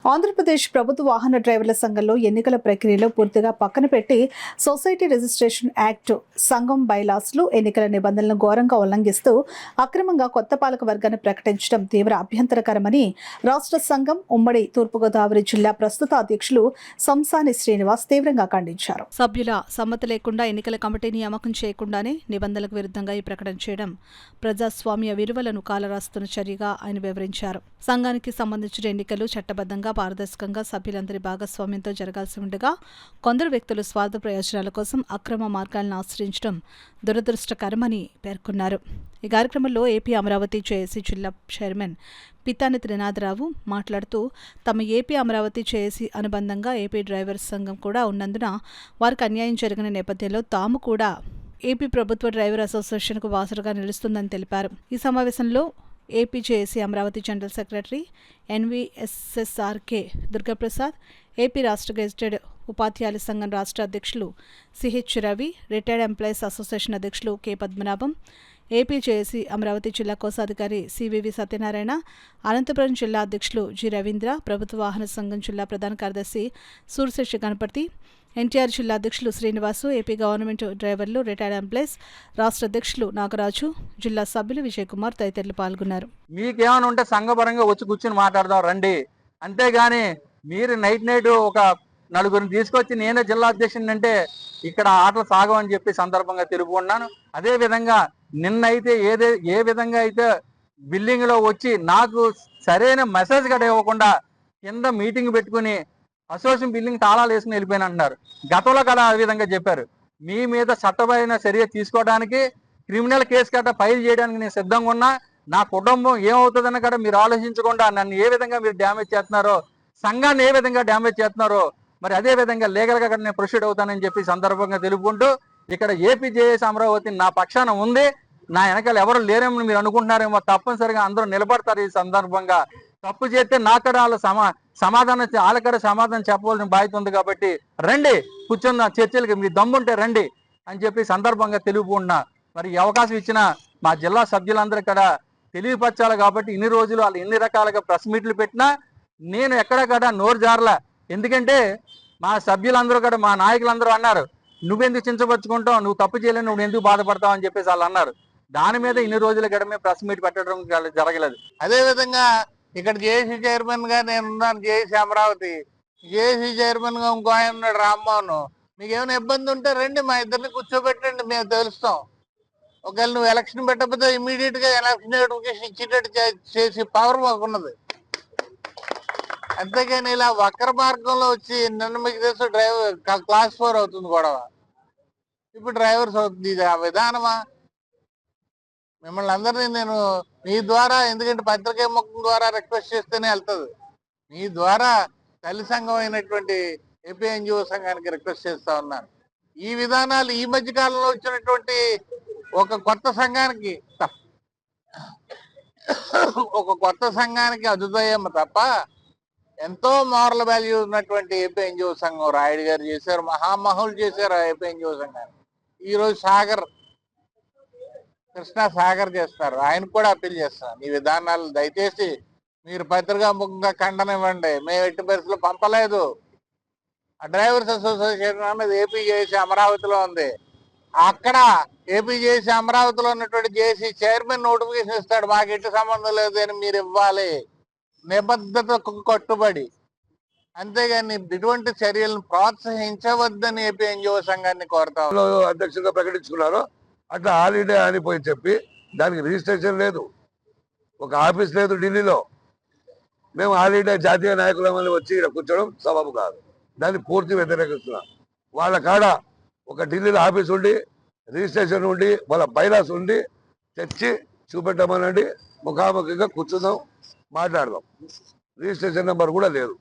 ఆంధ్రప్రదేశ్ ప్రభుత్వ వాహన డ్రైవర్ల సంఘంలో ఎన్నికల ప్రక్రియలో పూర్తిగా పక్కన పెట్టి సొసైటీ రిజిస్ట్రేషన్ యాక్ట్ సంఘం బైలాస్లు ఎన్నికల నిబంధనలను ఘోరంగా ఉల్లంఘిస్తూ అక్రమంగా కొత్త పాలక వర్గాన్ని ప్రకటించడం తీవ్ర అభ్యంతరకరమని రాష్ట్ర సంఘం ఉమ్మడి తూర్పుగోదావరి జిల్లా ప్రస్తుత అధ్యక్షులు సంసాని శ్రీనివాస్ తీవ్రంగా ఖండించారు. సభ్యుల సమ్మతి లేకుండా ఎన్నికల కమిటీ నియామకం చేయకుండానే నిబంధనలకు విరుద్ధంగా ఈ ప్రకటన చేయడం ప్రజాస్వామ్య విలువలను కాలరాస్తున్న చర్యగా ఆయన వివరించారు. సంఘానికి సంబంధించిన ఎన్నికలు చట్టబద్ధంగా పారదర్శకంగా సభ్యులందరి భాగస్వామ్యంతో జరగాల్సి ఉండగా కొందరు వ్యక్తులు స్వార్థ ప్రయోజనాల కోసం అక్రమ మార్గాలను ఆశ్రయించడం దురదృష్టకరమని పేర్కొన్నారు. ఈ కార్యక్రమంలో ఏపీ అమరావతి జేఏసీ జిల్లా చైర్మన్ పితాని త్రినాథరావు మాట్లాడుతూ తమ ఏపీ అమరావతి జేఏసీ అనుబంధంగా ఏపీ డ్రైవర్స్ సంఘం కూడా ఉన్నందున వారికి అన్యాయం జరిగిన నేపథ్యంలో తాము కూడా ఏపీ ప్రభుత్వ డ్రైవర్ అసోసియేషన్కు వారసుగా నిలుస్తుందని తెలిపారు. ఈ సమావేశంలో AP JAC Amaravati general secretary NVSSRK Durgaprasad, AP రాష్ట్ర గెజిటెడ్ ఉపాధ్యాయుల సంఘం రాష్ట్ర అధ్యక్షులు CH Ravi, retired employees association అధ్యక్షులు K Padmanabham, AP JAC Amaravati జిల్లా కోశాధికారి సివివి సత్యనారాయణ, అనంతపురం జిల్లా అధ్యక్షులు జి రవీంద్ర, ప్రభుత్వ వాహన సంఘం జిల్లా ప్రధాన కార్యదర్శి సూర్యశేష గణపతి, ఎన్టీఆర్ జిల్లా అధ్యక్షులు శ్రీనివాసు, ఏపీ గవర్నమెంట్ డ్రైవర్లు, రిటైర్డ్ ఎంప్లాయీస్ రాష్ట్ర అధ్యక్షులు నాగరాజు, జిల్లా సభ్యులు విజయ్ కుమార్ తదితరులు పాల్గొన్నారు. మీకేమైనా ఉంటే సంఘపరంగా వచ్చి కూర్చుని మాట్లాడదాం రండి, అంతేగాని మీరు నైట్ ఒక నలుగురిని తీసుకొచ్చి నేనే జిల్లా అధ్యక్షుని అంటే ఇక్కడ ఆటలు సాగవని చెప్పి సందర్భంగా తెలుపుకున్నాను. అదే విధంగా నిన్నైతే ఏ విధంగా అయితే బిల్డింగ్ లో వచ్చి నాకు సరైన మెసేజ్ కూడా ఇవ్వకుండా కింద మీటింగ్ పెట్టుకుని అసోసియేషన్ బిల్డింగ్ తాళాలు వేసుకుని వెళ్ళిపోయిన అంటున్నారు. గతంలో కదా ఆ విధంగా చెప్పారు. మీ మీద చట్టపరమైన చర్య తీసుకోవడానికి, క్రిమినల్ కేసు కట్ట ఫైల్ చేయడానికి నేను సిద్ధంగా ఉన్నా. నా కుటుంబం ఏమవుతుందని కూడా మీరు ఆలోచించకుండా నన్ను ఏ విధంగా మీరు డ్యామేజ్ చేస్తున్నారో, సంఘాన్ని ఏ విధంగా డ్యామేజ్ చేస్తున్నారో, మరి అదే విధంగా లీగల్గా కూడా నేను ప్రొసీడ్ అవుతానని చెప్పి సందర్భంగా తెలుపుకుంటూ ఇక్కడ ఏపీ జేఏసీ అమరావతి నా పక్షాన ఉంది. నా వెనకాల ఎవరు లేరేమో మీరు అనుకుంటున్నారేమో, తప్పనిసరిగా అందరూ నిలబడతారు. ఈ సందర్భంగా తప్పు చేస్తే నాకడ వాళ్ళ వాళ్ళకడ సమాధానం చెప్పవలసిన బాధ్యత ఉంది. కాబట్టి రండి, కూర్చున్న చర్చలకి మీ దమ్ముంటే రండి అని చెప్పి సందర్భంగా తెలుపుకుంటున్నా. మరి ఈ అవకాశం ఇచ్చిన మా జిల్లా సభ్యులందరూ ఇక్కడ తెలియపరచాలి. కాబట్టి ఇన్ని రోజులు వాళ్ళు ఎన్ని రకాలుగా ప్రెస్ మీట్లు పెట్టినా నేను ఎక్కడక్కడ నోరు జారలా. ఎందుకంటే మా సభ్యులందరూ కూడా, మా నాయకులందరూ అన్నారు, నువ్వెందుకు చించపరుచుకుంటావు, నువ్వు తప్పు చేయలేవు, నువ్వు ఎందుకు బాధపడతావు అని చెప్పేసి వాళ్ళు అన్నారు. దాని మీద ఇన్ని రోజుల గడమే ప్రెస్ మీట్ పెట్టడం జరగలేదు. అదేవిధంగా ఇక్కడ జేఏసీ చైర్మన్ గా నేనున్నాను, జేఏసీ అమరావతి. జేఏసీ చైర్మన్ గా ఇంకో ఆయన ఉన్నాడు, రామ్మోహన్. మీకు ఏమైనా ఇబ్బంది ఉంటే రండి, మా ఇద్దరిని కూర్చోబెట్టండి, మేము తెలుస్తాం. ఒకవేళ నువ్వు ఎలక్షన్ పెట్టకపోతే ఇమీడియట్ గా ఎలక్షన్ నోటిఫికేషన్ ఇచ్చేటట్టు చేసి పవర్ మాకున్నది. అంతేగాని ఇలా వక్ర మార్గంలో వచ్చి నిన్న మీకు తెలుసు డ్రైవర్ క్లాస్ 4 అవుతుంది గొడవ, ఇప్పుడు డ్రైవర్స్ అవుతుంది. ఇది ఆ విధానమా? మిమ్మల్ని అందరినీ నేను మీ ద్వారా, ఎందుకంటే పత్రికా ముఖం ద్వారా రిక్వెస్ట్ చేస్తేనే వెళ్తుంది, మీ ద్వారా తల్లి సంఘం అయినటువంటి ఏపీ ఎన్జిఓ సంఘానికి రిక్వెస్ట్ చేస్తా ఉన్నాను. ఈ విధానాలు ఈ మధ్య కాలంలో వచ్చినటువంటి ఒక కొత్త సంఘానికి అదుదయ్యమ్మ తప్ప ఎంతో మోరల్ వాల్యూ ఉన్నటువంటి ఏపీ ఎన్జిఓ సంఘం రాయుడు గారు చేశారు, మహామహులు చేశారు ఆ ఏపీ ఎన్జిఓ సంఘాన్ని. ఈరోజు కృష్ణా సాగర్ చేస్తారు. ఆయనకు కూడా అప్పీల్ చేస్తున్నాను, ఈ విధానాలు దయచేసి మీరు పత్రికా ముఖంగా ఖండన ఇవ్వండి. మేము ఎట్టి పరిస్థితుల్లో పంపలేదు. ఆ డ్రైవర్స్ అసోసియేషన్ అనేది ఏపీ జేఏసీ అమరావతిలో ఉంది. అక్కడ ఏపీ జేఏసీ అమరావతిలో ఉన్నటువంటి జేఏసీ చైర్మన్ నోటిఫికేషన్ ఇస్తాడు, మాకు ఎట్టి సంబంధం లేదు అని మీరు ఇవ్వాలి, నిబద్ధతకు కట్టుబడి. అంతేగాని ఇటువంటి చర్యలను ప్రోత్సహించవద్దని ఏపీ ఎన్జిఓ సంఘాన్ని కోరుతాం. అధ్యక్షులుగా ప్రకటించుకున్నారు, అట్లా హాలిడే అనిపోయి చెప్పి దానికి రిజిస్ట్రేషన్ లేదు, ఒక ఆఫీస్ లేదు ఢిల్లీలో. మేము హాలిడే జాతీయ నాయకులమని వచ్చి ఇక్కడ కూర్చోవడం సబబు కాదు. దాన్ని పూర్తి వ్యతిరేకిస్తున్నాం. వాళ్ళ కాడ ఒక ఢిల్లీలో ఆఫీస్ ఉండి, రిజిస్ట్రేషన్ ఉండి, వాళ్ళ బైలాస్ ఉండి తెచ్చి చూపెట్టమనండి, ముఖాముఖిగా కూర్చుందాం, మాట్లాడదాం. రిజిస్ట్రేషన్ నెంబర్ కూడా లేదు.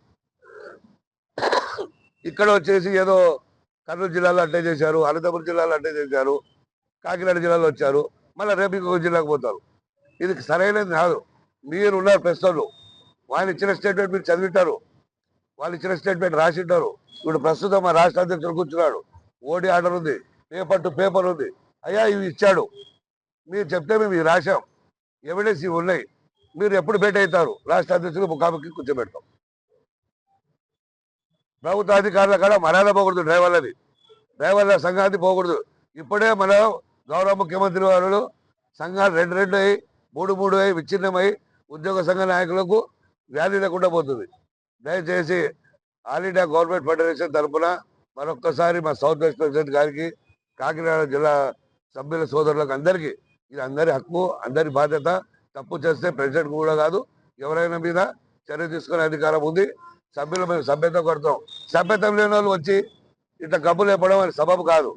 ఇక్కడ వచ్చేసి ఏదో కర్నూలు జిల్లాలో అట్టే చేశారు, అనంతపురం జిల్లాలో అట్టే చేశారు, కాకినాడ జిల్లాలో వచ్చారు, మళ్ళీ రేపు ఇంకొక జిల్లాకు పోతారు. ఇది సరైనది కాదు. మీరు ఉన్నారు ప్రశ్నలు, వాళ్ళు ఇచ్చిన స్టేట్మెంట్ మీరు చదివింటారు, వాళ్ళు ఇచ్చిన స్టేట్మెంట్ రాసింటారు. ఇప్పుడు ప్రస్తుతం మా రాష్ట్ర అధ్యక్షుడు కూర్చున్నాడు, ఓడి ఆర్డర్ ఉంది, పేపర్ టు పేపర్ ఉంది. అయ్యా ఇవి ఇచ్చాడు, మీరు చెప్తే మేము ఇవి రాశాం, ఎవిడెన్స్ ఇవి ఉన్నాయి, మీరు ఎప్పుడు భేటీ అవుతారు, రాష్ట్ర అధ్యక్షుడు ముఖాముఖి కూర్చోబెడతాం. ప్రభుత్వ అధికారుల కాడ మర్యాద పోకూడదు, డ్రైవర్ల సంఘాన్ని పోకూడదు. ఇప్పుడే మన గౌరవ ముఖ్యమంత్రి వారు సంఘాలు రెండు అయి 3 అయి విచ్ఛిన్నమై ఉద్యోగ సంఘ నాయకులకు వ్యాధి లేకుండా పోతుంది. దయచేసి ఆల్ ఇండియా గవర్నమెంట్ ఫెడరేషన్ తరఫున మరొక్కసారి మా సౌత్ వెస్ట్ ప్రెసిడెంట్ గారికి, కాకినాడ జిల్లా సభ్యుల సోదరులకు అందరికీ, ఇది అందరి హక్కు, అందరి బాధ్యత. తప్పు చేస్తే ప్రెసిడెంట్ కూడా కాదు, ఎవరైనా మీద చర్య తీసుకునే అధికారం ఉంది. సభ్యులు మేము సభ్యత కొడతాం. సభ్యత లేని వాళ్ళు వచ్చి ఇట్లా కబులు లేపడం అది సబబు కాదు.